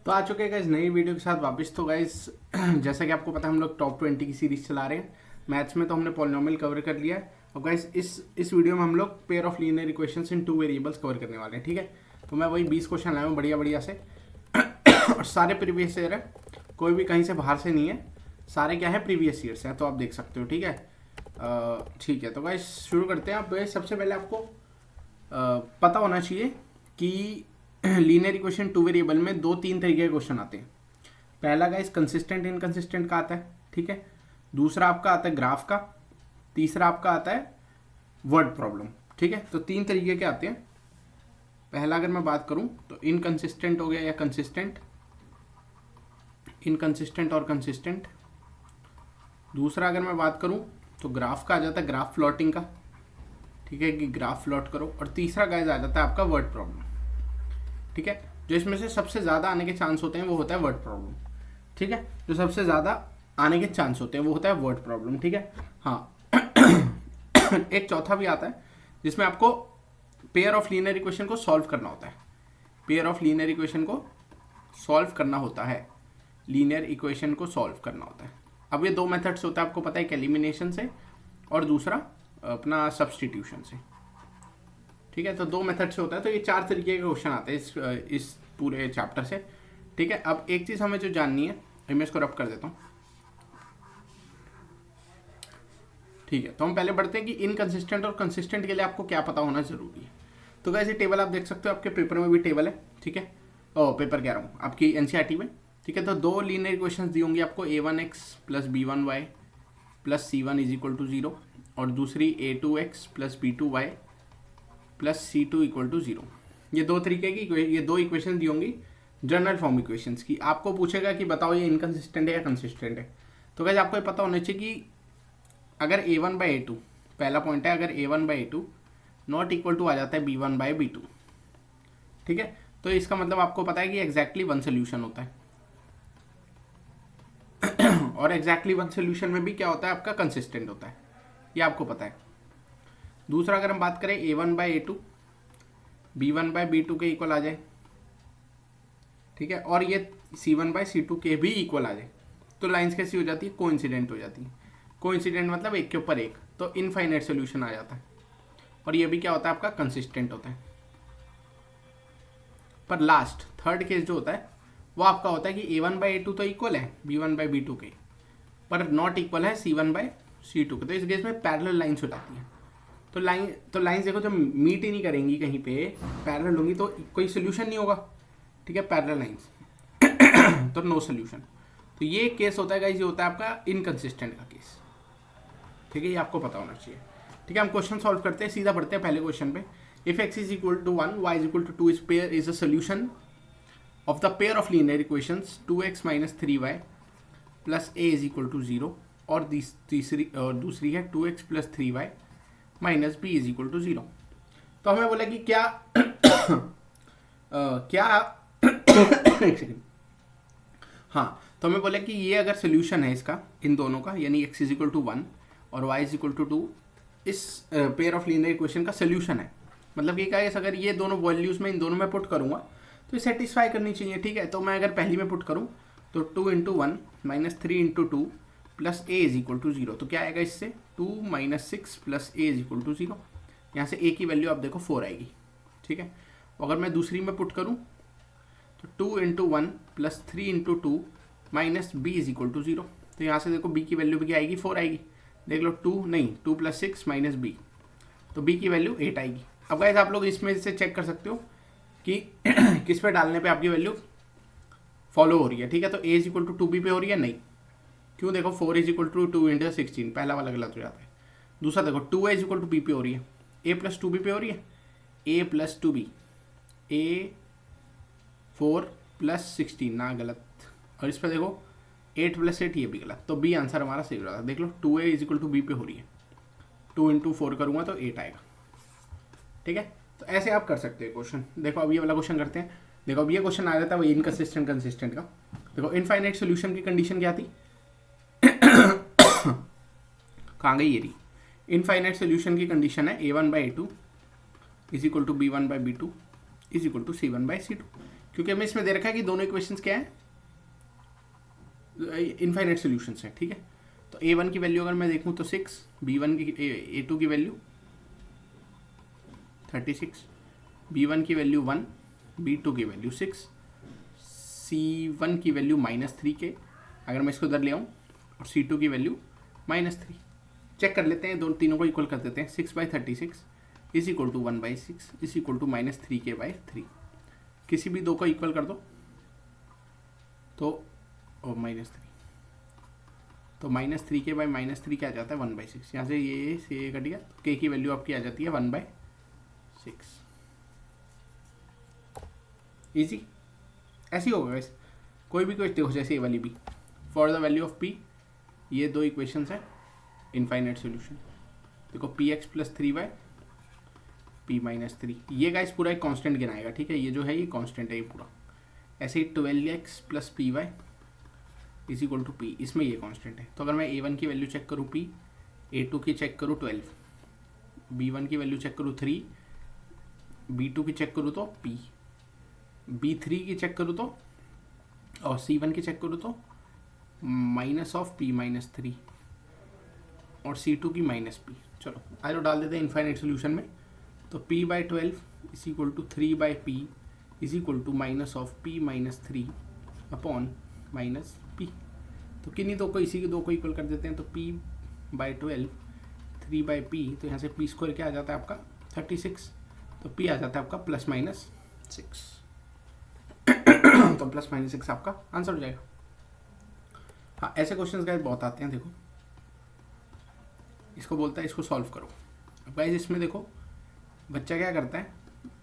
तो आ चुके हैं गाइस नई वीडियो के साथ वापस। तो गाइस जैसा कि आपको पता है हम लोग टॉप 20 की सीरीज चला रहे हैं। मैथ्स में तो हमने पॉलिनोमियल कवर कर लिया है। और गाइस इस वीडियो में हम लोग pair of linear equations in 2 variables cover करने वाले हैं। ठीक है, तो मैं वही 20 क्वेश्चन लाया हूँ बढ़िया बढ़िया से और सारे प्रीवियस ईयर है, कोई भी कहीं से बाहर से नहीं है, सारे क्या है प्रीवियस ईयर से हैं, तो आप देख सकते हो। ठीक है, ठीक है। तो गाइस शुरू करते हैं। आप सबसे पहले आपको पता होना चाहिए कि लीनियर इक्वेशन 2 वेरिएबल में 2-3 तरीके के क्वेश्चन आते हैं। पहला गाइस कंसिस्टेंट इनकंसिस्टेंट का आता है, ठीक है। दूसरा आपका आता है ग्राफ का। तीसरा आपका आता है वर्ड प्रॉब्लम। ठीक है, तो 3 तरीके के आते हैं। पहला अगर मैं बात करूं तो इनकंसिस्टेंट हो गया या कंसिस्टेंट, इनकंसिस्टेंट और कंसिस्टेंट। दूसरा अगर मैं बात करूं तो ग्राफ का आ जाता है, ग्राफ प्लॉटिंग का, ठीक है, कि ग्राफ प्लॉट करो। और तीसरा गाइस आ जाता है आपका वर्ड प्रॉब्लम। ठीक है, जो इसमें से सबसे ज़्यादा आने के चांस होते हैं वो होता है वर्ड प्रॉब्लम। ठीक है, जो सबसे ज़्यादा आने के चांस होते हैं वो होता है वर्ड प्रॉब्लम। ठीक है, हाँ। एक चौथा भी आता है जिसमें आपको पेयर ऑफ लीनियर इक्वेशन को सॉल्व करना होता है। पेयर ऑफ लीनियर इक्वेशन को सॉल्व करना होता है, लीनियर इक्वेशन को सॉल्व करना होता है। अब ये 2 मेथड्स होता है, आपको पता है, एक एलिमिनेशन से और दूसरा अपना सब्सटीट्यूशन से। ठीक है, तो 2 मेथड से होता है। तो ये 4 तरीके के क्वेश्चन आते हैं इस पूरे चैप्टर से। ठीक है, अब एक चीज़ हमें जो जाननी है, मैं इसको रब कर देता हूँ। ठीक है, तो हम पहले बढ़ते हैं कि इनकंसिस्टेंट और कंसिस्टेंट के लिए आपको क्या पता होना जरूरी है। तो वैसे टेबल आप देख सकते हो, आपके पेपर में भी टेबल है। ठीक है, पेपर कह रहा हूँ आपकी एनसीईआरटी में। ठीक है, तो 2 लीनियर इक्वेशंस दी होंगी आपको, a1x plus b1y plus c1 is equal to 0, और दूसरी a2x plus b2y plus c2 equal to 0। ये 2 तरीके की, ये 2 इक्वेशन दी होंगी जनरल फॉर्म इक्वेशंस की। आपको पूछेगा कि बताओ ये इनकंसिस्टेंट है या कंसिस्टेंट है। तो वैसे आपको ये पता होना चाहिए कि अगर a1/a2, पहला पॉइंट है, अगर a1/a2 नॉट इक्वल टू आ जाता है b1/b2, ठीक है, तो इसका मतलब आपको पता है कि एग्जैक्टली 1 सोल्यूशन होता है। और एग्जैक्टली 1 सोल्यूशन में भी क्या होता है, आपका कंसिस्टेंट होता है, ये आपको पता है। दूसरा अगर हम बात करें a1/a2 b1/b2 के इक्वल आ जाए, ठीक है, और ये c1/c2 के भी इक्वल आ जाए, तो लाइंस कैसी हो जाती है, कोइंसिडेंट हो जाती है। कोइंसिडेंट मतलब एक के ऊपर एक, तो इनफाइनाइट सोल्यूशन आ जाता है। और ये भी क्या होता है, आपका कंसिस्टेंट होता है। पर लास्ट थर्ड केस जो होता है वो आपका होता है कि a1/a2 तो इक्वल है b1/b2 के, पर नॉट इक्वल है c1/c2 के। तो इस केस में पैरेलल लाइंस हो जाती हैं। तो लाइंस देखो, जब मीट ही नहीं करेंगी, कहीं पे पैरेलल होंगी तो कोई सोल्यूशन नहीं होगा। ठीक है, पैरेलल लाइंस तो नो सोल्यूशन। तो ये केस होता है गाइस, ये होता है आपका इनकंसिस्टेंट का केस। ठीक है, ये आपको पता होना चाहिए। ठीक है, हम क्वेश्चन सॉल्व करते हैं, सीधा बढ़ते हैं पहले क्वेश्चन पे। If x is equal to 1, y is equal to 2 is pair is a solution of the pair of linear equations 2x minus 3y plus a is equal to 0, और दूसरी है 2x plus 3y minus b is equal to 0। तो हमें बोला कि क्या क्या एक सेकेंड, हाँ, तो हमें बोला कि ये अगर सोल्यूशन है इसका, इन दोनों का, यानी x इज इक्वल टू 1 और y इज इक्वल टू 2, इस पेयर ऑफ लीनियर इक्वेशन का सोल्यूशन है। मतलब ये क्या है, अगर ये दोनों वैल्यूज में इन दोनों में पुट करूंगा तो ये सेटिस्फाई करनी चाहिए। ठीक है, तो मैं अगर पहली में पुट करूं तो 2 into 1 minus 3 into 2 plus a is equal to 0, तो क्या आएगा इससे 2 minus 6 plus a is equal to 0। यहाँ से a की वैल्यू आप देखो 4 आएगी। ठीक है, अगर मैं दूसरी में पुट करूँ तो 2 into 1 plus 3 into 2 minus b is equal to 0, तो यहाँ से देखो b की वैल्यू भी क्या आएगी, 4 आएगी। देख लो 2 प्लस 6 माइनस b, तो b की वैल्यू 8 आएगी। अब गाइस आप लोग इसमें से चेक कर सकते हो कि किस पे डालने पे आपकी वैल्यू फॉलो हो रही है। ठीक है, तो a is equal to 2b पे हो रही है, नहीं, क्यों, देखो 4 इज इक्वल टू 2 इंटू 16, पहला वाला गलत हो जाता है। दूसरा देखो 2a is equal to b पे हो रही है, a प्लस 2b पे हो रही है, a plus 2b, a 4 plus 16 ना, गलत। और इस पर देखो 8 प्लस 8, ये भी गलत, तो बी आंसर हमारा सही हो रहा था। देख लो 2a is equal to b पे हो रही है, 2 इंटू 4 करूँगा तो 8 आएगा। ठीक है, तो ऐसे आप कर सकते हैं क्वेश्चन। देखो अब ये वाला क्वेश्चन करते हैं। देखो अब ये क्वेश्चन आ जाता है वो इनकंसिस्टेंट कंसिस्टेंट का। देखो इनफाइनाइट सोल्यूशन की कंडीशन क्या थी, कहाँ गई ये रही, इनफाइनाइट सोल्यूशन की कंडीशन है a1/a2 is equal to b1/b2 is equal to c1/c2। क्योंकि हमें इसमें दे रखा है कि दोनों इक्वेशंस क्या है, इनफाइनाइट सॉल्यूशंस है, ठीक है। तो a1 की वैल्यू अगर मैं देखूं तो 6, b1 की a2 की वैल्यू 36, b1 की वैल्यू 1, b2 की वैल्यू 6, c1 की वैल्यू -3k अगर मैं इसको इधर ले आऊँ, और c2 की वैल्यू -3। चेक कर लेते हैं, दोनों तीनों को इक्वल कर देते हैं। 6/36 is equal to 1/6 is equal to -3k/3। किसी भी दो को इक्वल कर दो तो -3, तो -3k/-3 क्या आ जाता है 1/6। यहाँ से ये कट गया, तो k की वैल्यू आपकी आ जाती है 1/6। इजी, ऐसी होगा वैसे कोई भी क्वेश्चन देखो, जैसे ये वाली भी, for the value of p, ये दो इक्वेशंस है इनफाइनाइट सॉल्यूशन। देखो px + 3y p - 3, ये गाइस पूरा एक कांस्टेंट गिनाएगा, ठीक है। ये जो है ये कांस्टेंट है ये पूरा। ऐसे ही 12x + py is equal to p, इसमें ये कांस्टेंट है। तो अगर मैं a1 की वैल्यू चेक करूँ p, a2 की चेक करूँ 12, b1 की वैल्यू चेक करूँ 3, b2 की चेक करूँ तो p, b3 की चेक करूँ तो, और c1 की चेक करूँ तो -p - 3 और c2 की -p। चलो आज तो डाल देते हैं इनफाइनाइट सोल्यूशन में। तो p/12 is equal to 3/p is equal to -p - 3 upon -p। तो किन्हीं दो को, इसी के दो को इक्वल कर देते हैं। तो p/12 3/p, तो यहाँ से p² क्या आ जाता है आपका 36, तो p आ जाता है आपका +-6 तो +-6 आपका आंसर हो जाएगा। हाँ, ऐसे क्वेश्चंस गाइस बहुत आते हैं। देखो इसको बोलता है इसको सॉल्व करो। अब गाइस इसमें देखो बच्चा क्या करता है,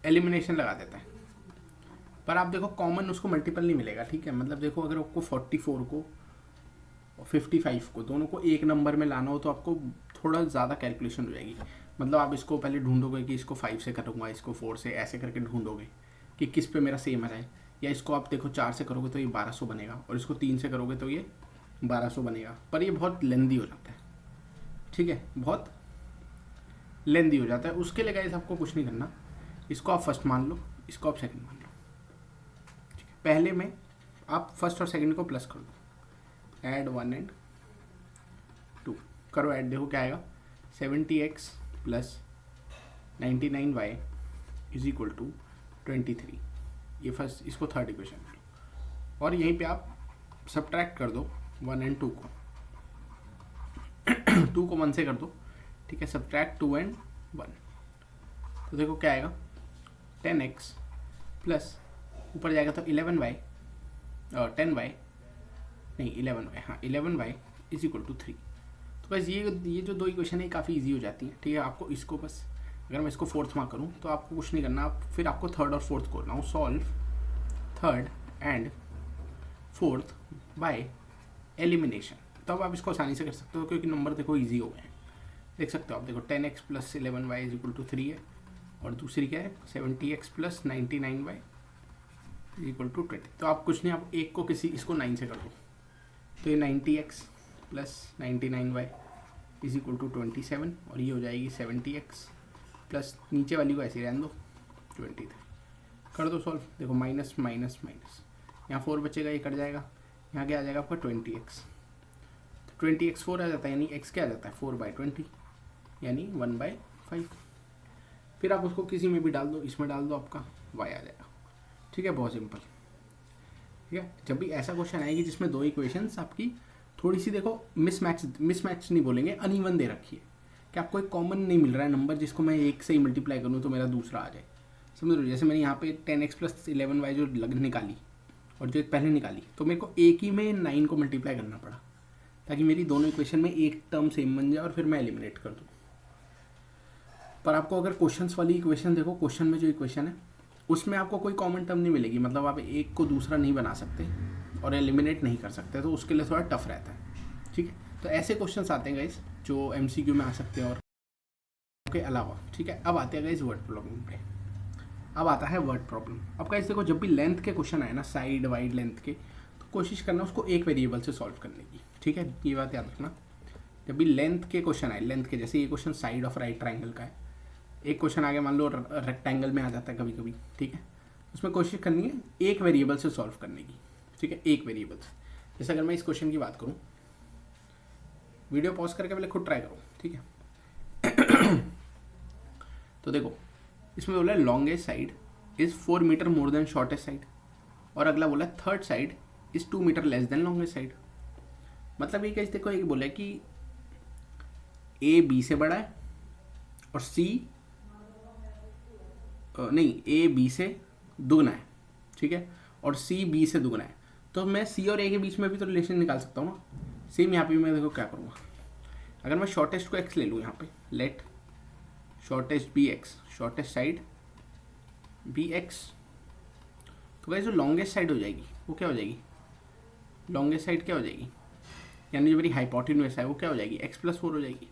एलिमिनेशन लगा देता है, पर आप देखो कॉमन उसको मल्टीपल नहीं मिलेगा, ठीक है। मतलब देखो अगर आपको 44 को और 55 को दोनों को एक नंबर में लाना हो तो आपको थोड़ा ज़्यादा कैलकुलेशन हो जाएगी। मतलब आप इसको पहले ढूंढोगे कि इसको 5 से करूँगा, इसको 4 से, ऐसे करके ढूंढोगे कि किस पे मेरा सेम आ जाए। या इसको आप देखो 4 से करोगे तो ये 1200 बनेगा, और इसको 3 से करोगे तो ये 1200 बनेगा, पर ये बहुत लेंदी हो जाता है, ठीक है, बहुत लेंदी हो जाता है। उसके लिए गाइस आपको कुछ नहीं करना, इसको आप फर्स्ट मान लो, इसको आप सेकंड मान लो, ठीक है। पहले में आप फर्स्ट और सेकंड को प्लस कर दो, ऐड 1 एंड 2 करो, ऐड, देखो क्या आएगा 70x + 99y is equal to 23। ये फर्स्ट, इसको थर्ड इक्वेशन लो, और यहीं पे आप सब्ट्रैक्ट कर दो 1 एंड 2 को 2 को 1 से कर दो, ठीक है। सब्ट्रैक्ट 2 एंड 1, तो देखो क्या आएगा 10x प्लस ऊपर जाएगा तो 11y और 10y नहीं 11y, हाँ 11y इज इक्वल टू 3। तो बस ये जो दो इक्वेशन है काफ़ी इजी हो जाती है, ठीक है। आपको इसको बस, अगर मैं इसको फोर्थ मार्क करूँ तो आपको कुछ नहीं करना, आप फिर आपको थर्ड और फोर्थ को ना solve third and fourth by elimination, तब आप इसको आसानी से कर सकते हो, क्योंकि नंबर देखो इजी हो गए हैं। देख सकते हो आप, देखो 10x + 11y is equal to 3 है, और दूसरी क्या है 70x + 99y is equal to 20। तो आप कुछ नहीं, आप एक को किसी, इसको 9 से कर दो, तो ये 90x + 99y is equal to 27, और ये हो जाएगी 70x प्लस नीचे वाली को ऐसे रहने दो 23 कर दो सॉल्व। देखो माइनस माइनस माइनस, यहाँ 4 बचेगा, ये कट जाएगा, यहाँ क्या आ जाएगा आपका 20x, तो 20x 4 आ जाता है, यानी x क्या आ जाता है 4/20 यानी 1/5। फिर आप उसको किसी में भी डाल दो, इसमें डाल दो, आपका y आ जाएगा, ठीक है। बहुत सिंपल, ठीक है। जब भी ऐसा क्वेश्चन आएगी जिसमें दो इक्वेशंस आपकी थोड़ी सी देखो मिसमैच नहीं बोलेंगे, अनइवन दे रखी है, कि आपको एक कॉमन नहीं मिल रहा है नंबर जिसको मैं एक से ही मल्टीप्लाई करूँ तो मेरा दूसरा आ जाए, समझ लो। जैसे मैंने यहाँ पे 10x + 11y जो निकाली और जो पहले निकाली, तो मेरे को एक ही में 9 को मल्टीप्लाई करना पड़ा, ताकि मेरी दोनों इक्वेशन में एक टर्म सेम बन जाए और फिर मैं एलिमिनेट कर दूँ। पर आपको अगर क्वेश्चंस वाली इक्वेशन देखो, क्वेश्चन में जो इक्वेशन है उसमें आपको कोई कॉमन टर्म नहीं मिलेगी, मतलब आप एक को दूसरा नहीं बना सकते और एलिमिनेट नहीं कर सकते, तो उसके लिए थोड़ा टफ रहता है, ठीक है। तो ऐसे क्वेश्चंस आते हैं गाइस जो MCQ में आ सकते हैं और के अलावा, ठीक है। अब आते हैं गाइस वर्ड प्रॉब्लम पे। अब आता है वर्ड प्रॉब्लम। अब गाइस देखो, जब भी लेंथ के क्वेश्चन आए ना, साइड वाइड लेंथ के, तो कोशिश करना उसको एक वेरिएबल से सॉल्व करने की, ठीक है। ये बात याद रखना, जब भी लेंथ के क्वेश्चन आए, लेंथ के, जैसे ये question side of right triangle का है, एक क्वेश्चन आगे मान लो रेक्टेंगल में आ जाता है कभी कभी, ठीक है। उसमें कोशिश करनी है एक वेरिएबल से सॉल्व करने की, ठीक है, एक वेरिएबल से। जैसे अगर मैं इस क्वेश्चन की बात करूँ, वीडियो पॉज करके पहले खुद ट्राई करो, ठीक है। तो देखो इसमें बोला longest side is 4 metre more than shortest side, और अगला बोला third side is 2 metre less than longest side. मतलब ये कैसे, देखो ये बोला कि ए बी से बड़ा है और सी नहीं, ए बी से दुगना है, ठीक है, और सी बी से दुगना है। तो मैं सी और ए के बीच में भी तो रिलेशन निकाल सकता हूँ ना। सेम यहाँ पे मैं देखो क्या करूँगा, अगर मैं शॉर्टेस्ट को एक्स ले लूँ यहाँ पे, let shortest be X, shortest side be X, तो भाई जो लॉन्गेस्ट साइड हो जाएगी वो क्या हो जाएगी, लॉन्गेस्ट साइड क्या हो जाएगी, यानी जो मेरी हाइपोटेन्यूज है वो क्या हो जाएगी, x+4 हो जाएगी,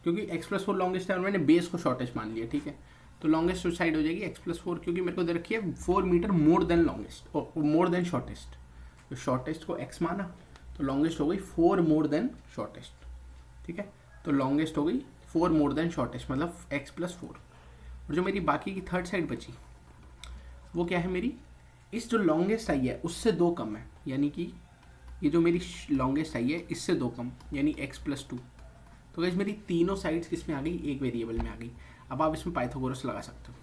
क्योंकि x+4 लॉन्गेस्ट है और मैंने बेस को शॉर्टेस्ट मान लिया, ठीक है। तो लॉन्गेस्ट साइड हो जाएगी x+4, क्योंकि मेरे को दे रखी है 4 metre more than longest, more than shortest. तो शॉर्टेस्ट को x माना तो लॉन्गेस्ट हो गई 4 मोर देन शॉर्टेस्ट, ठीक है। तो लॉन्गेस्ट हो गई 4 मोर देन शॉर्टेस्ट, मतलब x+4। और जो मेरी बाकी की थर्ड साइड बची वो क्या है मेरी, इस जो लॉन्गेस्ट आई है उससे 2 कम है, यानी कि ये जो मेरी लॉन्गेस्ट आई है इससे 2 कम, यानी x+2। तो गाइस मेरी तीनों साइड्स किस में आ गई, एक वेरिएबल में आ गई। अब आप इसमें पाइथागोरस लगा सकते हो,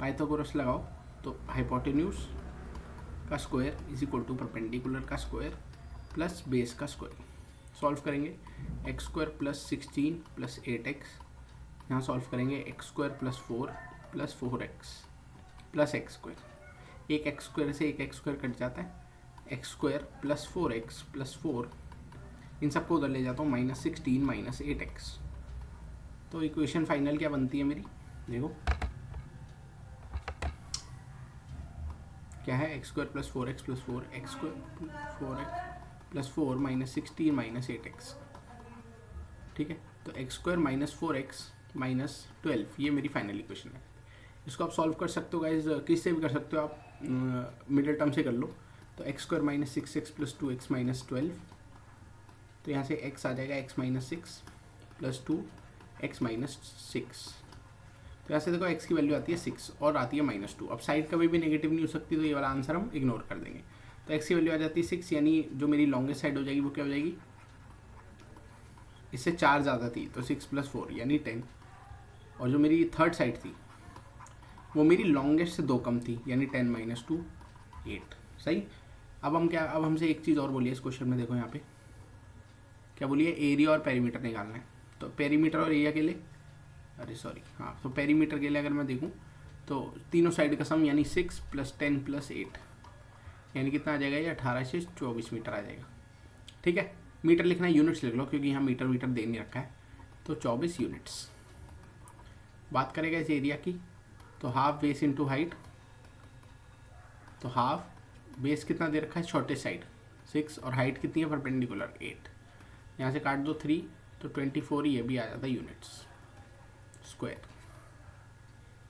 पाइथागोरस लगाओ तो हाइपोटेन्यूज का square is equal to perpendicular का स्क्वायर प्लस बेस का स्क्वायर। सॉल्व करेंगे x² + 16 + 8x, यहाँ सॉल्व करेंगे x² + 4 + 4x + x²। एक x² से एक x² कट जाता है, x² + 4x + 4, इन सबको उधर ले जाता हूँ, -16 - 8x। तो इक्वेशन फाइनल क्या बनती है मेरी, देखो क्या है, x² + 4x + 4, x² 4x + 4 -16 - 8x, ठीक है। तो x² - 4x - 12, ये मेरी फाइनल इक्वेशन है। इसको आप सॉल्व कर सकते हो गाइज, किससे भी कर सकते हो आप, मिडिल टर्म से कर लो। तो x² - 6x + 2x - 12, तो यहाँ से x आ जाएगा x - 6 + 2 x - 6। तो यहाँ से देखो x की वैल्यू आती है 6 और आती है -2। अब साइड कभी भी नेगेटिव नहीं हो सकती, तो ये वाला आंसर हम इग्नोर कर देंगे। तो x की वैल्यू आ जाती है 6, यानी जो मेरी लॉन्गेस्ट साइड हो जाएगी वो क्या हो जाएगी, इससे 4 ज़्यादा थी तो 6 + 4 यानी 10, और जो मेरी थर्ड साइड थी वो मेरी लॉन्गेस्ट से 2 कम थी, यानी 10 - 2 8। सही। अब हम क्या, अब हमसे एक चीज़ और बोलिए इस क्वेश्चन में, देखो यहाँ पे क्या बोलिए, एरिया और पेरीमीटर निकालना है। तो पेरीमीटर और एरिया के लिए, अरे सॉरी, हाँ, तो पेरीमीटर के लिए अगर मैं देखूँ तो तीनों साइड का सम यानी 6 + 10 + 8, यानी कितना आ जाएगा, ये 18 से 24 मीटर आ जाएगा, ठीक है। मीटर लिखना है, यूनिट्स लिख लो, क्योंकि यहाँ मीटर दे नहीं रखा है। तो 24 यूनिट्स। बात करेगा इस एरिया की, तो हाफ बेस इंटू हाइट, तो हाफ बेस कितना दे रखा है, शॉर्टेस्ट साइड 6, और हाइट कितनी है परपेंडिकुलर 8, यहाँ से काट दो 3, तो 24 ये भी आ जाता है यूनिट्स स्क्वायर,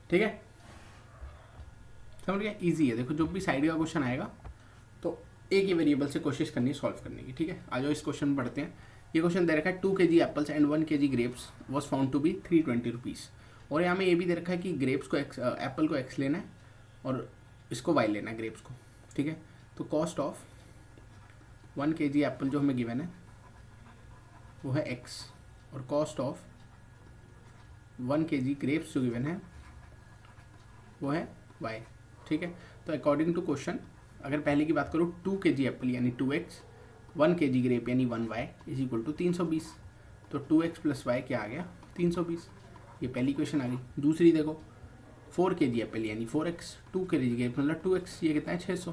ठीक है। समझ गया, इजी है। देखो जो भी साइड का क्वेश्चन आएगा तो एक ही वेरिएबल से कोशिश करनी है सॉल्व करने की, ठीक है। आ जाओ इस क्वेश्चन में पढ़ते हैं। ये क्वेश्चन दे रखा है 2 kg apples and 1 kg grapes was found to be 320 rupees, और यहाँ में ये भी दे रखा है कि ग्रेप्स को एप्पल को x लेना है और इसको y लेना है, ग्रेप्स को, ठीक है। तो कॉस्ट ऑफ 1 kg एप्पल जो हमें गिवन है वो है x, और कॉस्ट ऑफ 1 kg ग्रेप्स जो गिवन है वो है y, ठीक है। तो अकॉर्डिंग टू क्वेश्चन अगर पहले की बात करूँ 2 kg एप्पल यानी 2x, 1 kg ग्रेप यानी 1y इज इक्वल टू 320, तो 2x + y क्या आ गया 320, ये पहली क्वेश्चन आ गई। दूसरी देखो 4 kg एप्पल यानी 4x, 2 kg ग्रेप मतलब 2x, ये कितना है 600।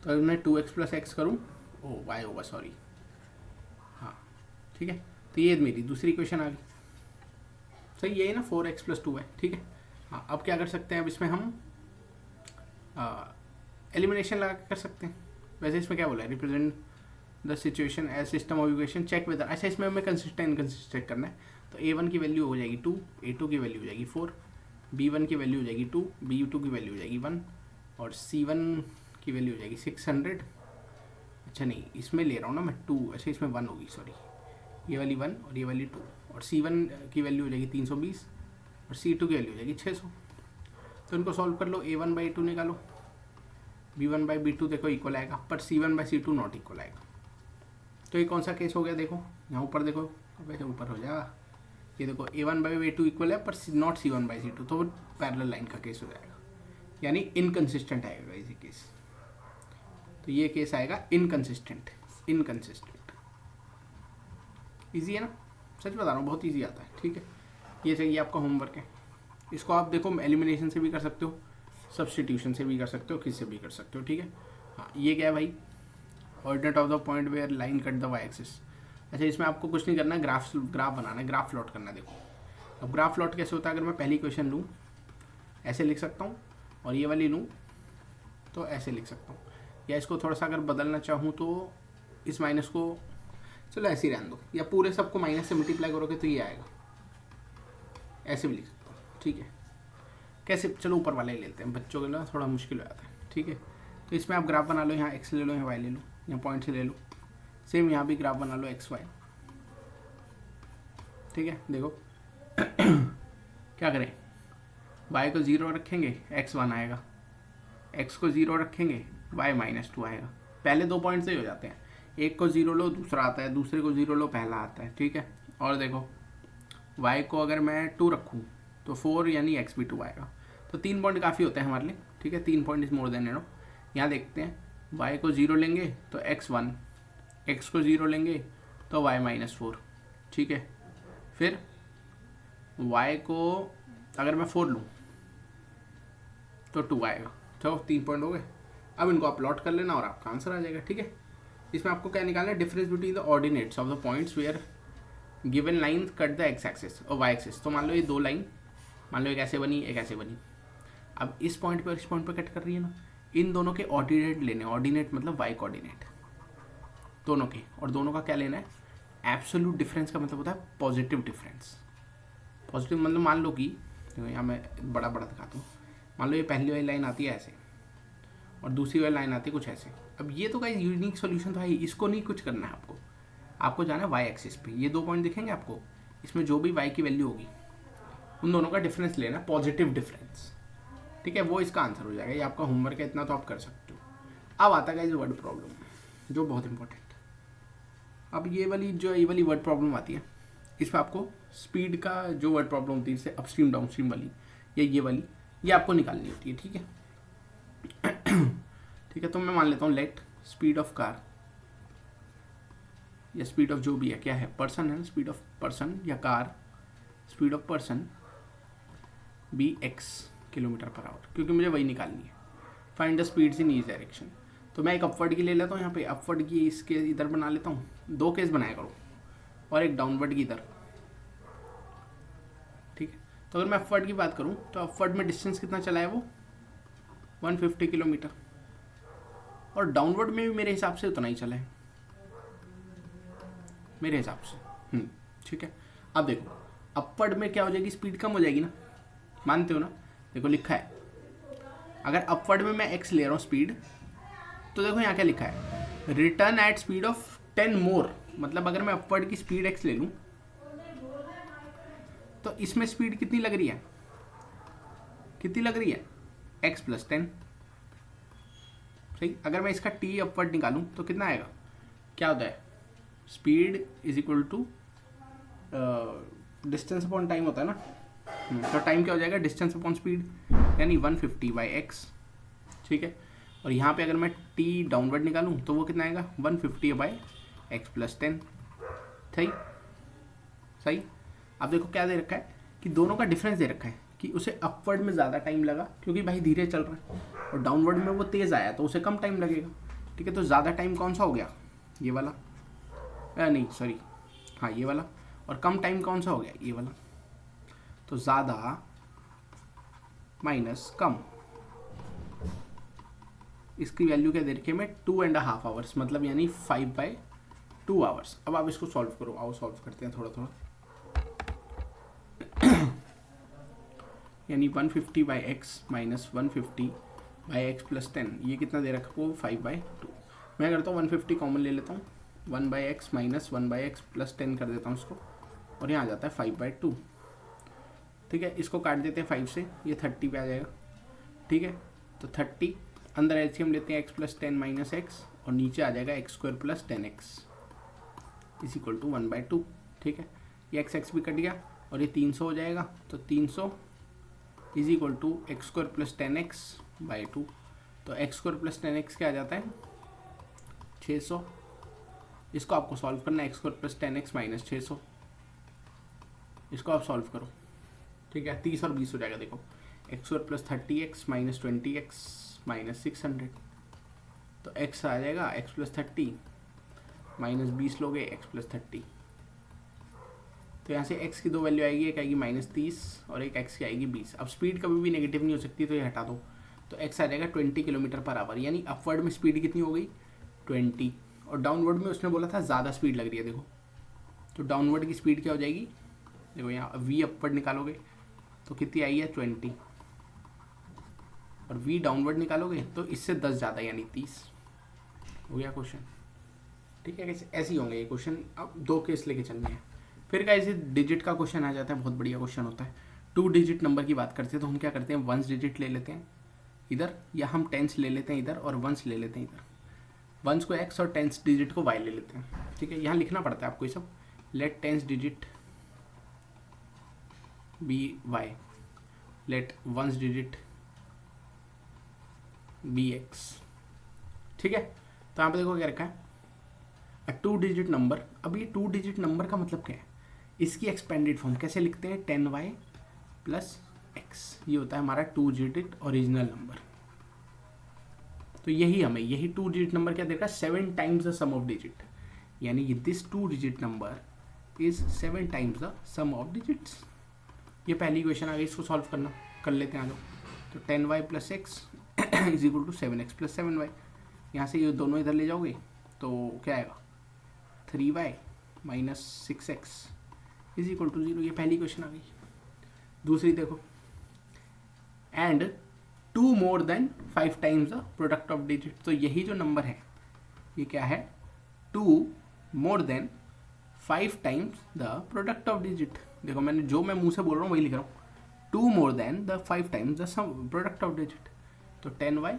तो अगर मैं 2x + x करूँ, ओ y होगा, सॉरी, हाँ, ठीक है। तो ये मेरी दूसरी क्वेश्चन आ गई, सही, यही ना 4x + 2y, ठीक है। हाँ, अब क्या कर सकते हैं, अब इसमें हम एलिमिनेशन लगा कर सकते हैं। वैसे इसमें क्या बोला है, represent the situation as system of equation check whether, अच्छा इसमें हमें कंसिस्टेंट इनकंसिस्टेंट करना है। तो a1 की वैल्यू हो जाएगी 2, a2 की वैल्यू हो जाएगी 4, b1 की वैल्यू हो जाएगी 2, b2 की वैल्यू हो जाएगी 1, और c1 की वैल्यू हो जाएगी 600। अच्छा नहीं, इसमें ले रहा हूँ ना मैं 2, अच्छा इसमें 1 होगी, सॉरी, ये वाली 1 और ये वाली 2, और c1 की वैल्यू हो जाएगी 320 और c2 की वैल्यू हो जाएगी 600। तो इनको सॉल्व कर लो, a1/a2 निकालो, b1/b2 देखो इक्वल आएगा, पर c1/c2 नॉट इक्वल आएगा। तो ये कौन सा केस हो गया, देखो यहाँ ऊपर देखो, वैसे ऊपर हो जा, ये देखो a1/a2 इक्वल है पर नॉट c1/c2, तो वो पैरेलल लाइन का केस हो जाएगा, यानी इनकंसिस्टेंट आएगा इसी केस। तो ये केस आएगा इनकंसिस्टेंट। इजी है ना, सच बता रहा हूँ, बहुत इजी आता है। ठीक है, ये चाहिए आपका होमवर्क है। इसको आप देखो एलिमिनेशन से भी कर सकते हो, सब्स्टिट्यूशन से भी कर सकते हो, किससे भी कर सकते हो। ठीक है, हाँ ये क्या है भाई, ordinate of the point where line cut the Y axis. अच्छा, इसमें आपको कुछ नहीं करना है, ग्राफ बनाना है, ग्राफ प्लॉट करना है। देखो अब ग्राफ प्लॉट कैसे होता है, अगर मैं पहली क्वेश्चन लूँ ऐसे लिख सकता हूँ, और ये वाली लूँ तो ऐसे लिख सकता हूँ, या इसको थोड़ा सा अगर बदलना चाहूँ तो इस माइनस को चलो ऐसे ही रहने दो, या पूरे सबको माइनस से मल्टीप्लाई करोगे तो ये आएगा, ऐसे भी लिख सकता हूँ। ठीक है, कैसे, चलो ऊपर वाले ही लेते हैं, बच्चों के लिए थोड़ा मुश्किल हो जाता है। ठीक है, तो इसमें आप ग्राफ बना लो, यहाँ एक्स ले लो, यहाँ वाई ले लो, यहाँ पॉइंट से ले लो, सेम यहाँ भी ग्राफ बना लो एक्स वाई। ठीक है, देखो क्या करें, y को 0 रखेंगे x 1 आएगा, x को 0 रखेंगे y -2 आएगा। पहले दो पॉइंट से ही हो जाते हैं, एक को 0 लो दूसरा आता है, दूसरे को 0 लो पहला आता है। ठीक है, और देखो y को अगर मैं 2 रखूँ तो 4 यानी x भी 2 आएगा। तो 3 पॉइंट काफ़ी होते हैं हमारे लिए। ठीक है, 3 पॉइंट इज मोर देन एनो। यहाँ देखते हैं, y को 0 लेंगे तो x 1, x को 0 लेंगे तो y -4। ठीक है, फिर y को अगर मैं 4 लूँ तो 2 आएगा। चलो 3 पॉइंट हो गए। अब इनको आप प्लॉट कर लेना और आपका आंसर आ जाएगा। ठीक है, इसमें आपको क्या निकालना है, difference between the ordinates of the points where given line cut the X axis और वाई एक्सिस। तो मान लो ये दो लाइन, मान लो एक ऐसे बनी एक ऐसे बनी, अब इस पॉइंट पर इस पॉइंट पर कट कर रही है ना, इन दोनों के ऑर्डिनेट लेने, ऑर्डिनेट मतलब वाई कोऑर्डिनेट दोनों के, और दोनों का क्या लेना है, एब्सोल्यूट डिफरेंस का मतलब होता है पॉजिटिव डिफरेंस। पॉजिटिव मतलब मान लो कि देखो यहाँ मैं बड़ा बड़ा दिखाता हूँ, मान लो ये पहली वाली लाइन आती है ऐसे और दूसरी वाली लाइन आती है कुछ ऐसे। अब ये तो गाइस यूनिक सॉल्यूशन तो है, इसको नहीं कुछ करना है आपको, आपको जाना है वाई एक्सिस पे। ये दो पॉइंट दिखेंगे आपको, इसमें जो भी वाई की वैल्यू होगी उन दोनों का डिफरेंस लेना, पॉजिटिव डिफरेंस। ठीक है, वो इसका आंसर हो जाएगा। ये आपका होमवर्क है, इतना तो आप कर सकते हो। अब आता है गाइस वर्ड प्रॉब्लम, जो बहुत इंपॉर्टेंट। अब ये वाली वर्ड प्रॉब्लम आती है, इसमें आपको स्पीड का जो वर्ड प्रॉब्लम होती है, जैसे अपस्ट्रीम डाउनस्ट्रीम वाली या ये वाली, ये आपको निकालनी होती है। ठीक है ठीक है, तो मैं मान लेता हूँ लेट स्पीड ऑफ कार या स्पीड ऑफ जो भी है, क्या है, पर्सन है, स्पीड ऑफ पर्सन या car, speed of person be x km/h, क्योंकि मुझे वही निकालनी है। Find the speeds in each direction. तो मैं एक अपवर्ड की ले लेता हूँ, यहाँ पे अपवर्ड की इसके इधर बना लेता हूँ, दो केस बनाया करो, और एक डाउनवर्ड की इधर। ठीक है, तो अगर मैं अपवर्ड की बात करूँ तो अपवर्ड में डिस्टेंस कितना चला है वो 150 किलोमीटर, और डाउनवर्ड में भी मेरे हिसाब से उतना ही चला है मेरे हिसाब से। ठीक है, अब देखो अपवर्ड में क्या हो जाएगी, स्पीड कम हो जाएगी ना, मानते हो ना। देखो लिखा है, अगर अपवर्ड में मैं x ले रहा हूँ स्पीड, तो देखो यहाँ क्या लिखा है, रिटर्न एट स्पीड ऑफ 10 मोर। मतलब अगर मैं अपवर्ड की स्पीड x ले लूँ तो इसमें स्पीड कितनी लग रही है, x + 10। सही, अगर मैं इसका t अपवर्ड निकालूँ तो कितना आएगा, क्या होता है, speed is equal to distance upon time होता है ना। तो टाइम क्या हो जाएगा, डिस्टेंस अपॉन स्पीड, यानी 150/x। ठीक है, और यहाँ पे अगर मैं t डाउनवर्ड निकालूँ तो वो कितना आएगा, 150/x + 10। सही। अब देखो क्या दे रखा है कि दोनों का डिफरेंस दे रखा है कि उसे अपवर्ड में ज़्यादा टाइम लगा क्योंकि भाई धीरे चल रहा है, और डाउनवर्ड में वो तेज़ आया तो उसे कम टाइम लगेगा। ठीक है, तो ज़्यादा टाइम कौन सा हो गया, ये वाला, नहीं सॉरी, हाँ ये वाला, और कम टाइम कौन सा हो गया, ये वाला। तो ज़्यादा माइनस कम, इसकी वैल्यू क्या दे रखी है मैं 2.5 आवर्स, मतलब यानी 5/2 आवर्स। अब आप इसको सॉल्व करो, आओ सॉल्व करते हैं थोड़ा थोड़ा। यानी 150/x - 150/x + 10, ये कितना दे रखा वो 5/2। मैं करता हूँ 150 कॉमन ले लेता हूँ, 1/x - 1/x + 10 कर देता हूँ इसको, और यहाँ आ जाता है 5/2। ठीक है, इसको काट देते हैं 5 से, ये 30 पे आ जाएगा, ठीक है। तो 30 अंदर एलसीएम लेते हैं x प्लस 10 माइनस एक्स और नीचे आ जाएगा X square plus 10x is equal to 1/2। ठीक है, ये x भी कट गया और ये 300 हो जाएगा। तो 300 is equal to X square plus 10x/2। तो एक्स स्क्वायर प्लस 10x क्या आ जाता है 600। इसको आपको सॉल्व करना है, x square plus 10x minus 600, इसको आप सॉल्व करो। ठीक है, 30 और 20 हो जाएगा। देखो x square plus 30x minus 20x minus 600। तो x आ जाएगा x प्लस 30 माइनस 20 लोगे x प्लस 30। तो यहाँ से x की दो वैल्यू आएगी, एक आएगी -30 और एक x की आएगी 20। अब स्पीड कभी भी नेगेटिव नहीं हो सकती, तो ये हटा दो। तो x आ जाएगा 20 किलोमीटर पर आवर, यानी अपवर्ड में स्पीड कितनी हो गई 20, और डाउनवर्ड में उसने बोला था ज़्यादा स्पीड लग रही है। देखो तो डाउनवर्ड की स्पीड क्या हो जाएगी, देखो यहाँ v अपवर्ड निकालोगे तो कितनी आई है 20, और v डाउनवर्ड निकालोगे तो इससे 10 ज़्यादा यानी 30। हो गया क्वेश्चन। ठीक है, कैसे ऐसे ही होंगे ये क्वेश्चन। अब 2 केस लेके चलने हैं। फिर कैसे डिजिट का क्वेश्चन आ जाता है, बहुत बढ़िया क्वेश्चन होता है। 2 डिजिट नंबर की बात करते हैं तो हम क्या करते हैं, 1 डिजिट ले लेते हैं इधर, या हम 10s ले लेते हैं इधर और 1s ले लेते हैं इधर। 1s को x और 10s डिजिट को y ले लेते हैं। ठीक है, यहाँ लिखना पड़ता है आपको ये सब। Let 10s digit be y, let 1s digit be x। ठीक है, तो यहाँ पे देखो क्या रखा है 2 डिजिट नंबर। अब ये 2 डिजिट नंबर का मतलब क्या है, इसकी एक्सपेंडेड फॉर्म कैसे लिखते हैं 10y प्लस x। ये होता है हमारा 2 डिजिट ओरिजिनल नंबर। तो यही 2 डिजिट नंबर क्या देगा 7 times the sum of digit, यानी this 2 digit number is 7 times the sum of digits. ये पहली इक्वेशन आ गई, इसको सॉल्व करना कर लेते हैं आ जाओ। तो 10y plus X is equal to 7x plus 7y। यहाँ से ये दोनों इधर ले जाओगे तो क्या आएगा 3y minus 6x is equal to 0। ये पहली क्वेश्चन आ गई। दूसरी देखो, and 2 more than 5 times the product of digit. तो यही जो नंबर है ये क्या है 2 more than 5 times the product of digit. देखो मैंने जो मैं मुंह से बोल रहा हूँ वही लिख रहा हूँ, 2 more than the 5 times the product of digit. तो 10y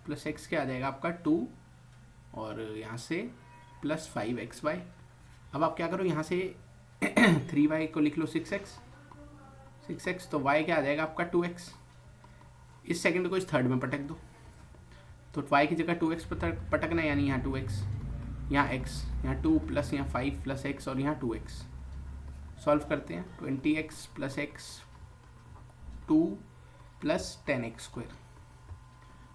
प्लस x क्या आ जाएगा आपका 2 और यहाँ से प्लस 5xy। अब आप क्या करो यहाँ से 3y को लिख लो 6x, तो y क्या आ जाएगा आपका 2x। इस सेकंड को इस थर्ड में पटक दो, तो y की जगह 2x पटकना है, यानी यहाँ 2x, यहाँ x, यहाँ 2 प्लस यहाँ 5 प्लस x और यहाँ 2x। सॉल्व करते हैं 20x plus x 2 plus 10x square.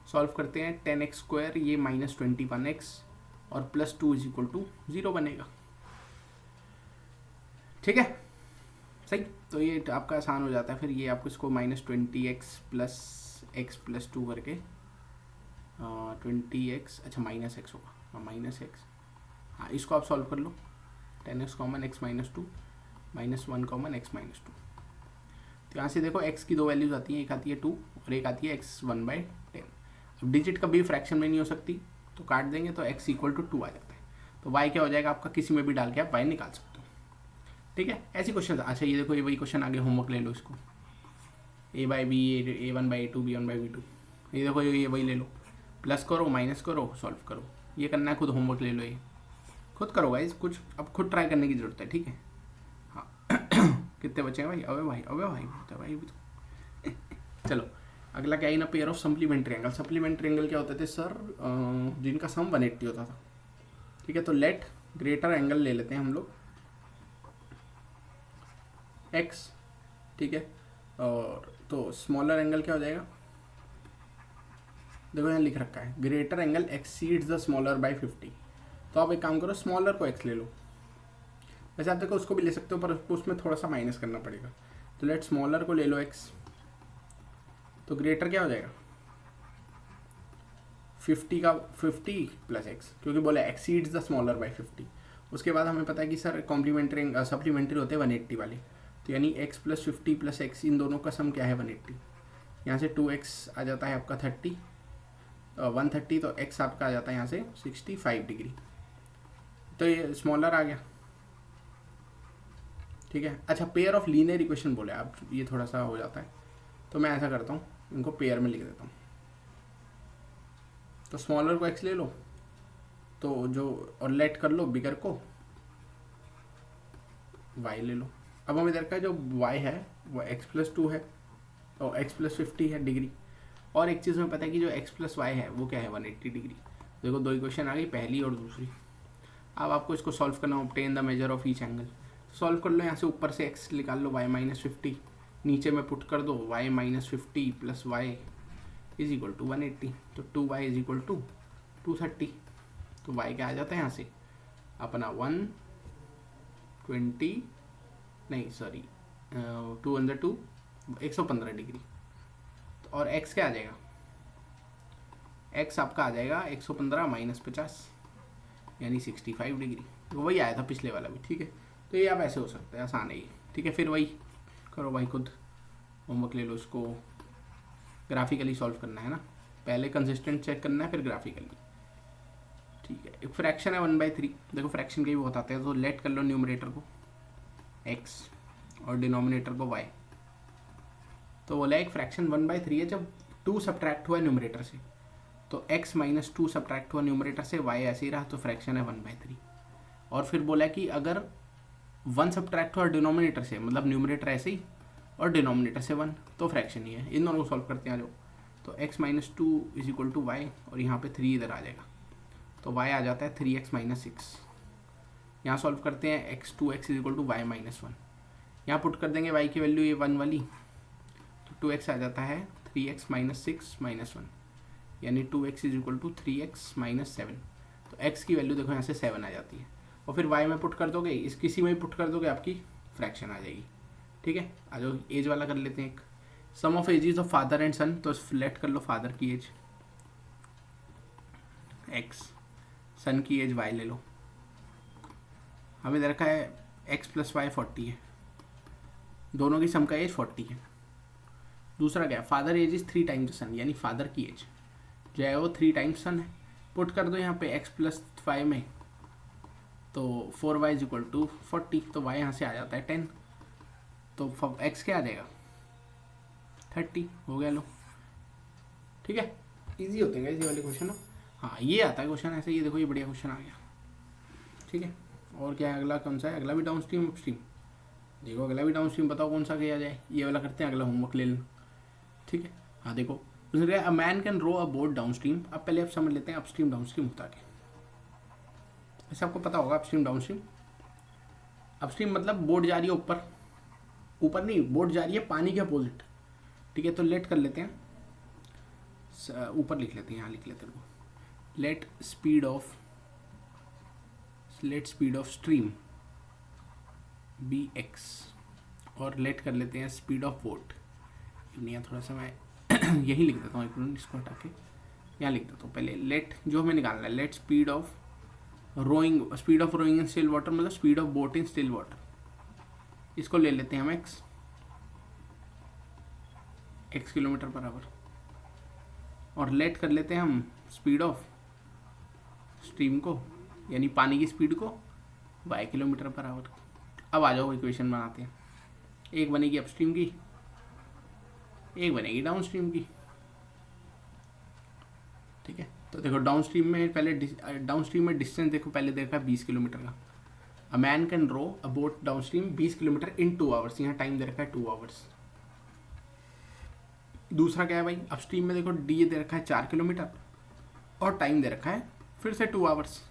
Solve करते हैं 10x स्क्वायर, ये माइनस 21x और प्लस 2 इज इक्वल टू 0 बनेगा। ठीक है, सही। तो ये आपका आसान हो जाता है। फिर ये आपको इसको minus 20x plus x plus 2 करके 20x, अच्छा माइनस x होगा, माइनस x। हाँ, इसको आप सॉल्व कर लो। 10x common x minus 2 minus 1 common x minus 2। तो यहाँ से देखो x की दो वैल्यूज आती हैं, एक आती है 2 और एक आती है x 1/10। अब डिजिट कभी फ्रैक्शन में नहीं हो सकती, तो काट देंगे तो x इक्वल टू 2 आ जाता है। तो y क्या हो जाएगा आपका, किसी में भी डाल के आप y निकाल सकते हो। ठीक है, ऐसी क्वेश्चन। अच्छा ये देखो, ये वही क्वेश्चन आगे, होमवर्क ले लो इसको, a/b, a1/a2, b1/b2। ये देखो ये वही ले लो, प्लस करो माइनस करो सॉल्व करो। ये करना है खुद, होमवर्क ले लो, ये खुद करो गाइस, कुछ अब खुद ट्राई करने की ज़रूरत है। ठीक है, हाँ कितने बचे हैं भाई, अबे भाई होता है भाई। चलो अगला क्या है ना, pair of supplementary angle. Supplementary angle क्या होते थे सर, जिनका सम 180 होता था। ठीक है, तो लेट ग्रेटर एंगल ले लेते हैं हम लोग x। ठीक है, और तो स्मॉलर एंगल क्या हो जाएगा, देखो यहाँ लिख रखा है greater angle exceeds the smaller by 50। तो आप एक काम करो, स्मॉलर को x ले लो। वैसे आप देखो उसको भी ले सकते हो, पर उसमें थोड़ा सा माइनस करना पड़ेगा। तो लेट स्मॉलर को ले लो x, तो ग्रेटर क्या हो जाएगा 50 का 50 प्लस x, क्योंकि बोला एक्सीड्स द स्मॉलर बाय 50। उसके बाद हमें पता है कि सर कॉम्प्लीमेंट्री सप्लीमेंट्री होते हैं 180 वाले, तो यानी x प्लस 50 प्लस x, इन दोनों का सम क्या है 180। यहाँ से 2x आ जाता है आपका 30 130, तो x आपका आ जाता है यहाँ से 65 डिग्री। तो ये स्मॉलर आ गया। ठीक है, अच्छा पेयर ऑफ लीनियर इक्वेशन बोले आप, ये थोड़ा सा हो जाता है, तो मैं ऐसा करता हूँ, इनको पेयर में लिख देता हूँ। तो स्मॉलर को x ले लो, तो जो और लेट कर लो बिगर को y ले लो। अब हम इधर का जो y है वो x+2 है और x+50 है डिग्री। और एक चीज़ हमें पता है कि जो x+y है वो क्या है 180 डिग्री। देखो दो इक्वेशन आ गई, पहली और दूसरी। अब आपको इसको सॉल्व करना, obtain the measure of each angle. Solve कर लो, यहाँ से ऊपर से x निकाल लो, y-50, नीचे में पुट कर दो y-50 plus y is equal to 180, तो 2y इज इक्वल टू 230। तो y क्या आ जाता है यहाँ से अपना 120 नहीं सॉरी 115 डिग्री। और x क्या आ जाएगा, x आपका आ जाएगा 115 माइनस 50 यानी 65 डिग्री। तो वही आया था पिछले वाला भी, ठीक है। तो ये आप ऐसे हो सकता है, आसान है ये, ठीक है। फिर वही करो भाई, खुद होमवर्क ले लो, इसको ग्राफिकली सॉल्व करना है ना, पहले कंसिस्टेंट चेक करना है फिर ग्राफिकली, ठीक है। एक फ्रैक्शन है 1/3, देखो फ्रैक्शन के भी बहुत आते हैं, तो लेट कर लो न्यूमरेटर को x और डिनोमिनेटर को y। तो बोला एक फ्रैक्शन 1/3 है जब 2 सब्ट्रैक्ट हुआ न्यूमरेटर से, तो x - 2 सब्ट्रैक्ट हुआ न्यूमरेटर से, y ऐसे ही रहा, तो फ्रैक्शन है 1/3। और फिर बोला कि अगर 1 सब्ट्रैक्ट हुआ डिनोमिनेटर से, मतलब न्यूमरेटर ऐसे ही और डिनोमिनेटर से 1, तो फ्रैक्शन ही है। इन दोनों को सॉल्व करते हैं जो, तो x - 2 is equal to y और यहाँ पे 3 इधर आ जाएगा, तो y आ जाता है 3x - 6। यहाँ सॉल्व करते हैं x2x is equal to y - 1, यहाँ पुट कर देंगे y की वैल्यू ये 1 वाली, तो 2x आ जाता है 3x - 6 - 1 यानी 2x is equal to 3x - 7। तो x की वैल्यू देखो यहाँ से 7 आ जाती है, और फिर y में पुट कर दोगे, इस किसी में भी पुट कर दोगे आपकी फ्रैक्शन आ जाएगी, ठीक है। आ जाओ एज वाला कर लेते हैं एक, sum of ages of father and son. तो लेट कर लो फादर की एज x, सन की एज y ले लो। हमें दे रखा है x + y 40 है, दोनों की सम का एज 40 है। दूसरा क्या है, फादर एज इज 3 टाइम्स सन, यानी फादर की एज जो है वो 3 टाइम्स सन है। पुट कर दो यहाँ पे x + 5 में, तो 4y इज इक्वल टू 40, तो y यहाँ से आ जाता है 10, तो x क्या आ जाएगा 30, हो गया लो, ठीक है। इजी होते हैं इसी वाले क्वेश्चन ना, हाँ ये आता है क्वेश्चन ऐसे, ये देखो ये बढ़िया क्वेश्चन आ गया, ठीक है। और क्या है अगला, कौन सा है अगला, भी डाउन स्ट्रीम अपस्ट्रीम। देखो अगला भी डाउन स्ट्रीम, बताओ कौन सा किया जाए, ये वाला करते हैं, अगला होमवर्क ले लेना, ठीक है। हाँ देखो उसने a man can row a boat downstream. अब पहले आप समझ लेते हैं अपस्ट्रीम डाउन स्ट्रीम होता है, ऐसे आपको पता होगा अपस्ट्रीम डाउन स्ट्रीम। अपस्ट्रीम मतलब बोट जा रही है ऊपर, ऊपर नहीं, बोट जा रही है पानी के अपोजिट, ठीक है। तो लेट कर लेते हैं, ऊपर लिख लेते हैं, यहाँ लिख लेते हैं, late speed of stream bx, और लेट कर लेते हैं स्पीड ऑफ बोट। यहाँ थोड़ा सा मैं यही लिख देता हूँ, एक मिनट इसको हटा के यहाँ लिख देता हूँ। पहले लेट जो हमें निकालना है, let speed of rowing in still water, मतलब speed of boat in still water, इसको ले लेते हैं हम x किलोमीटर पर आवर, और लेट कर लेते हैं हम स्पीड ऑफ स्ट्रीम को, यानी पानी की स्पीड को y किलोमीटर पर आवर। अब आ जाओ इक्वेशन बनाते हैं, एक बनेगी अपस्ट्रीम की, एक बनेगी डाउन स्ट्रीम की, ठीक है। तो देखो डाउन स्ट्रीम में पहले डिस्टेंस देखो, पहले देखा 20 किलोमीटर का। A man can row a boat downstream 20 kilometre in 2 hours, यहाँ टाइम दे रखा है 2 आवर्स। दूसरा क्या है भाई, अपस्ट्रीम में देखो डी दे रखा है 4 किलोमीटर और टाइम दे रखा है फिर से 2 hours.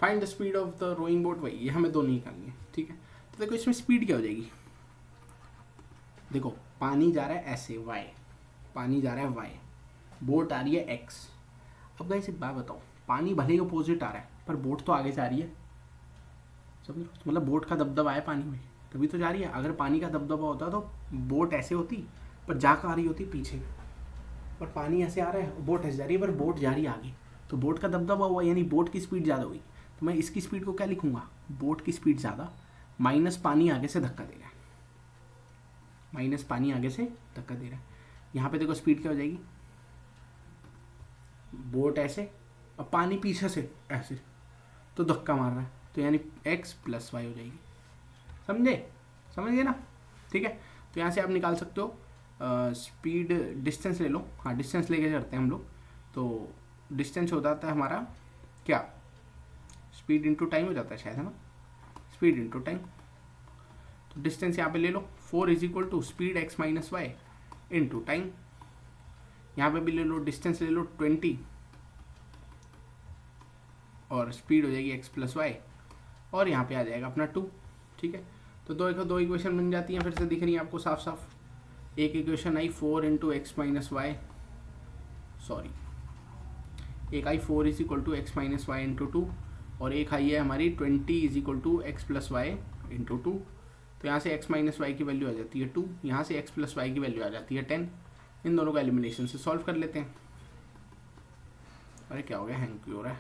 Find the speed of the rowing boat, वही ये हमें दोनों निकालनी है, ठीक है। तो देखो इसमें स्पीड क्या हो जाएगी, देखो पानी जा रहा है ऐसे y, पानी जा रहा है y, बोट आ रही है x। अब गाइस एक बात बताओ, पानी भले ही अपोजिट आ रहा है पर बोट तो आगे जा रही है, समझ लो, मतलब बोट का दबदबा है पानी में तभी तो जा रही है। अगर पानी का दबदबा होता तो बोट ऐसे होती पर जाकर आ रही होती पीछे, पर पानी ऐसे आ रहा है बोट ऐसे जा रही है पर बोट जा रही है आगे, तो बोट का दबदबा हुआ यानी बोट की स्पीड ज़्यादा हुई। तो मैं इसकी स्पीड को क्या लिखूंगा, बोट की स्पीड ज़्यादा माइनस पानी आगे से धक्का दे रहा है, माइनस पानी आगे से धक्का दे रहा है। यहाँ पे देखो स्पीड क्या हो जाएगी, बोट ऐसे और पानी पीछे से ऐसे, तो धक्का मार रहा है, तो यानी x + y हो जाएगी, समझ गए ना, ठीक है। तो यहाँ से आप निकाल सकते हो स्पीड, डिस्टेंस ले लो, हाँ डिस्टेंस लेके चलते हैं हम लोग। तो डिस्टेंस हो जाता है हमारा क्या, स्पीड इंटू टाइम हो जाता है शायद, है ना, स्पीड इंटू टाइम। तो डिस्टेंस यहाँ पे ले लो 4 is equal to speed x minus Y into time. यहाँ पे भी ले लो, डिस्टेंस ले लो 20 और स्पीड हो जाएगी x प्लस वाई, और यहाँ पे आ जाएगा अपना 2। ठीक है, तो दो इक्वेशन बन जाती हैं, फिर से दिख रही है आपको साफ साफ। एक इक्वेशन आई 4 into X minus Y, sorry एक आई 4 is equal to X minus Y into 2, और एक आई है हमारी 20 is equal to X plus Y into 2। तो यहाँ से x माइनस वाई की वैल्यू आ जाती है 2, यहाँ से x प्लस वाई की वैल्यू आ जाती है 10। इन दोनों का एलिमिनेशन से सॉल्व कर लेते हैं। अरे क्या हो गया, हैंग क्यों हो रहा है।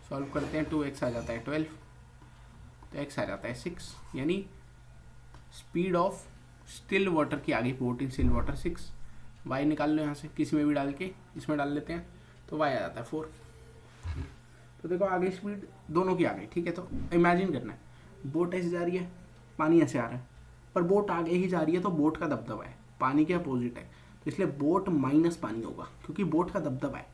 सॉल्व करते हैं, 2x आ जाता है 12, तो x आ जाता है 6, यानी स्पीड ऑफ स्टिल वाटर की आ गई 14 स्टिल वाटर 6। y निकाल लो यहाँ से, किसी में भी डाल के इसमें डाल लेते हैं, तो y आ जाता है 4। तो देखो आगे स्पीड दोनों की आ गई। ठीक है, तो इमेजिन करना है, बोट ऐसे जा रही है, पानी ऐसे आ रहा है, पर बोट आगे ही जा रही है, तो बोट का दबदबा है, पानी के अपोजिट है, तो इसलिए बोट माइनस पानी होगा, क्योंकि बोट का दबदबा है।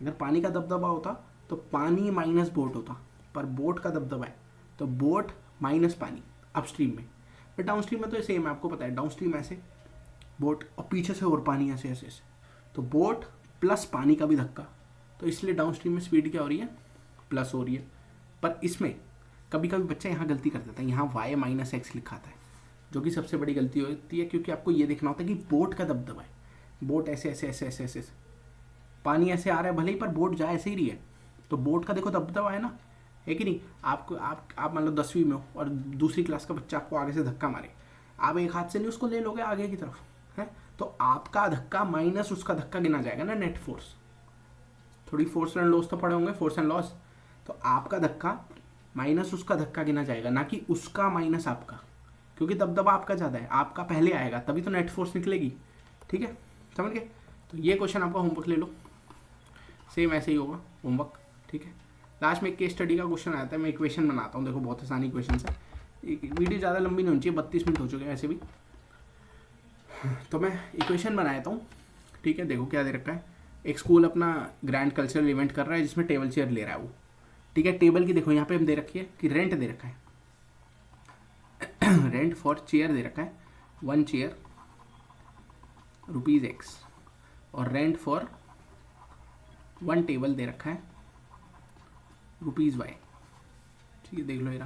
अगर पानी का दबदबा होता तो पानी माइनस बोट होता, पर बोट का दबदबा है तो बोट माइनस पानी अपस्ट्रीम में। पर डाउन स्ट्रीम में तो सेम है, आपको पता है डाउन स्ट्रीम ऐसे बोट और पीछे से और पानी ऐसे ऐसे ऐसे, तो बोट प्लस पानी का भी धक्का, तो इसलिए डाउन स्ट्रीम में स्पीड क्या हो रही है, प्लस हो रही है। पर इसमें कभी कभी बच्चा यहाँ गलती कर देता है, यहाँ y माइनस एक्स लिखा आता है, जो कि सबसे बड़ी गलती होती है, क्योंकि आपको ये देखना होता है कि बोट का दबदबा है, बोट ऐसे ऐसे ऐसे ऐसे ऐसे, पानी ऐसे आ रहा है भले ही, पर बोट जा ऐसे ही रही है, तो बोट का देखो दबदबा है ना, है कि नहीं। आपको आप मान लो 10वीं में हो और दूसरी क्लास का बच्चा आपको आगे से धक्का मारे, आप एक हाथ से नहीं उसको ले लोगे आगे की तरफ, है, तो आपका धक्का माइनस उसका धक्का गिना जाएगा ना, नेट फोर्स। थोड़ी फोर्स एंड लॉस तो पढ़े होंगे, फोर्स एंड लॉस, तो आपका धक्का माइनस उसका धक्का गिना जाएगा, ना कि उसका माइनस आपका, क्योंकि दबदबा आपका ज़्यादा है, आपका पहले आएगा तभी तो नेट फोर्स निकलेगी। ठीक है, समझ गए। तो ये क्वेश्चन आपका होमवर्क ले लो, सेम ऐसे ही होगा होमवर्क। ठीक है, लास्ट में एक केस स्टडी का क्वेश्चन आता है, मैं इक्वेशन बनाता हूँ, देखो बहुत आसानी क्वेश्चन है, वीडियो ज़्यादा लंबी नहीं होनी चाहिए, 32 मिनट हो चुके हैं ऐसे भी। तो मैं इक्वेशन बनाता हूँ। ठीक है, देखो क्या दे रखा है, एक स्कूल अपना ग्रैंड कल्चरल इवेंट कर रहा है जिसमें टेबल चेयर ले रहा है वो। ठीक है, टेबल की देखो यहाँ पे हम दे रखी है कि रेंट दे रखा है रेंट फॉर चेयर दे रखा है 1 चेयर ₹X, और रेंट फॉर 1 टेबल दे रखा है ₹Y। ठीक है, देख लो ये।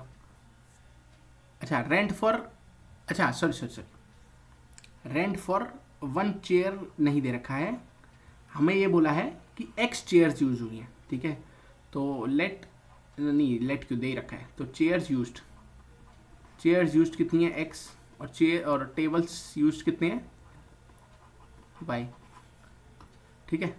अच्छा रेंट फॉर, अच्छा सॉरी रेंट फॉर 1 चेयर नहीं दे रखा है, हमें ये बोला है कि x चेयर्स यूज हुई हैं। ठीक है, तो लेट क्यों दे रखा है, तो चेयर्स यूज्ड कितनी है x, और चेयर और टेबल्स यूज्ड कितने हैं y। ठीक है,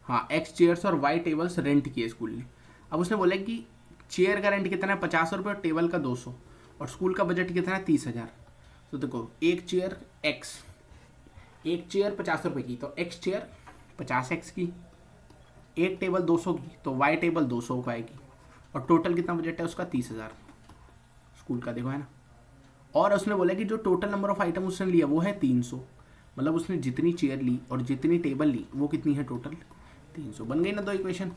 हाँ x चेयर्स और y टेबल्स रेंट किए स्कूल ने। अब उसने बोला कि चेयर का रेंट कितना है 50 रुपये और टेबल का 200, और स्कूल का बजट कितना है 30,000। तो देखो एक चेयर 50 रुपये की, तो x चेयर 50x की, एक टेबल 200 की, तो y टेबल 200 का आएगी, और टोटल कितना बजट है उसका 30,000 स्कूल का, देखो है ना। और उसने बोला कि जो टोटल नंबर ऑफ आइटम उसने लिया वो है 300, मतलब उसने जितनी चेयर ली और जितनी टेबल ली वो कितनी है टोटल 300। बन गई ना दो इक्वेशन।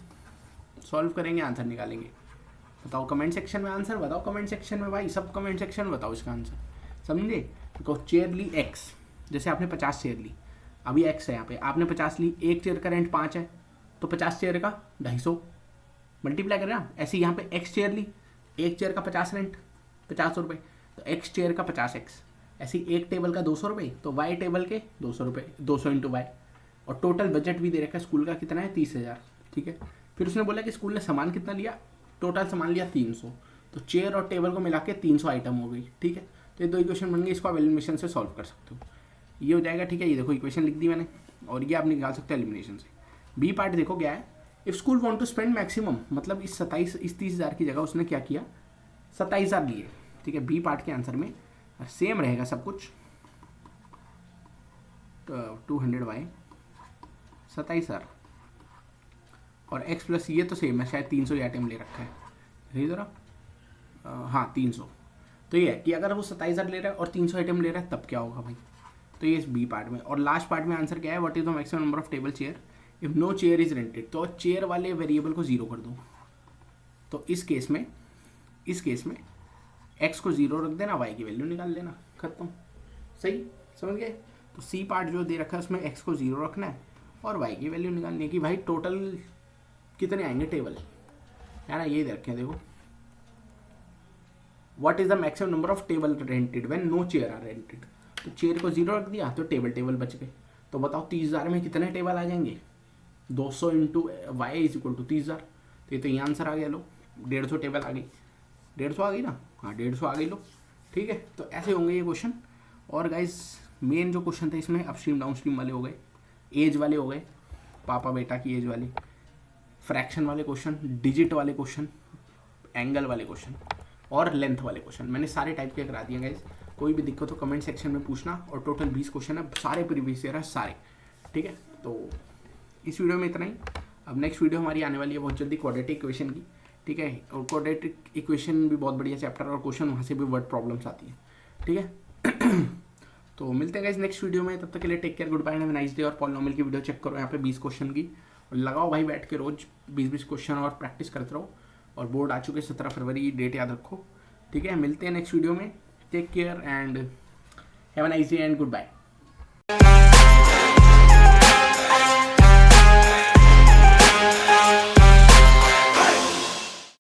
सॉल्व करेंगे, आंसर निकालेंगे। बताओ कमेंट सेक्शन में आंसर, बताओ कमेंट सेक्शन में भाई, सब कमेंट सेक्शन में बताओ इसका आंसर, समझे। देखो चेयर ली x, जैसे आपने 50 चेयर ली, अभी x है यहाँ पे, आपने 50 ली, एक चेयर का रेंट 5 है, तो 50 चेयर का 250 मल्टीप्लाई कर रहे हैं। ऐसे यहाँ पे x चेयर ली, एक चेयर का 50 रेंट 50 रुपये, तो x चेयर का 50x, ऐसे एक टेबल का 200 रुपये, तो y टेबल के 200 रुपये, 200 इंटू वाई, और टोटल बजट भी दे रखा है स्कूल का कितना है 30,000। ठीक है, फिर उसने बोला कि स्कूल ने सामान कितना लिया, टोटल सामान लिया 300, तो चेयर और टेबल को मिला के 300 आइटम हो गई। ठीक है, तो ये दो इक्वेशन बन गई, इसको आप एलिमिनेशन से सॉल्व कर सकते हो, ये हो जाएगा। ठीक है, ये देखो इक्वेशन लिख दी मैंने, और ये आप निकाल सकते हो एलिमिनेशन से। बी पार्ट देखो क्या है, if school want to spend maximum, मतलब इस 30,000 की जगह उसने क्या किया 27,000 लिए। ठीक है, बी पार्ट के आंसर में सेम रहेगा सब कुछ, 200y 27,000, और x प्लस ये तो सेम है, शायद 300 ही आइटम ले रखा है, ज़रा हाँ 300। तो ये है कि अगर वो 27,000 ले रहा है और 300 आइटम ले रहा है तब क्या होगा भाई, तो ये इस बी पार्ट में। और लास्ट पार्ट में आंसर क्या है, what is the maximum number of table chair if no chair is rented. तो चेयर वाले वेरिएबल को जीरो कर दो। तो इस केस में x को जीरो रख देना, y की वैल्यू निकाल लेना, खत्म। सही समझ गए। तो सी पार्ट जो दे रखा है उसमें x को जीरो रखना है और y की वैल्यू निकालनी है कि भाई टोटल कितने आएंगे टेबल, है ना। ये दे रखे हैं देखो, what is the maximum number of table rented when no chair are rented. तो चेयर को जीरो रख दिया तो टेबल बच गए। तो बताओ 30,000 में कितने टेबल आ जाएंगे, 200 into y is equal to 30,000। तो ये तो ये आंसर आ गया। लो 150 टेबल आ गई, 150 आ गई ना, हाँ 150 आ गई। लो ठीक है, तो ऐसे होंगे ये क्वेश्चन। और गाइज मेन जो क्वेश्चन थे इसमें अपस्ट्रीम डाउनस्ट्रीम वाले हो गए, एज वाले हो गए, पापा बेटा की एज वाले, फ्रैक्शन वाले क्वेश्चन, डिजिट वाले क्वेश्चन, एंगल वाले क्वेश्चन और लेंथ वाले क्वेश्चन, मैंने सारे टाइप के करा दिए गाइज। कोई भी दिक्कत हो कमेंट सेक्शन में पूछना। और टोटल 20 क्वेश्चन है, सारे प्रीवियस ईयर है सारे, ठीक है। तो इस वीडियो में इतना ही। अब नेक्स्ट वीडियो हमारी आने वाली है बहुत जल्दी क्वाड्रेटिक इक्वेशन की, ठीक है। और क्वाड्रेटिक इक्वेशन भी बहुत बढ़िया चैप्टर और क्वेश्चन, वहाँ से भी वर्ड प्रॉब्लम्स आती है, ठीक है। तो मिलते हैं गाइस नेक्स्ट वीडियो में, तब तक के लिए take care, good bye, have a nice day. और पॉलिनोमियल की वीडियो चेक करो यहाँ पे 20 क्वेश्चन की, और लगाओ भाई बैठ के रोज 20-20 क्वेश्चन और प्रैक्टिस करते रहो। और बोर्ड आ चुके 17 फरवरी, डेट याद रखो, ठीक है। मिलते हैं नेक्स्ट वीडियो में, take care and have a nice day and good bye.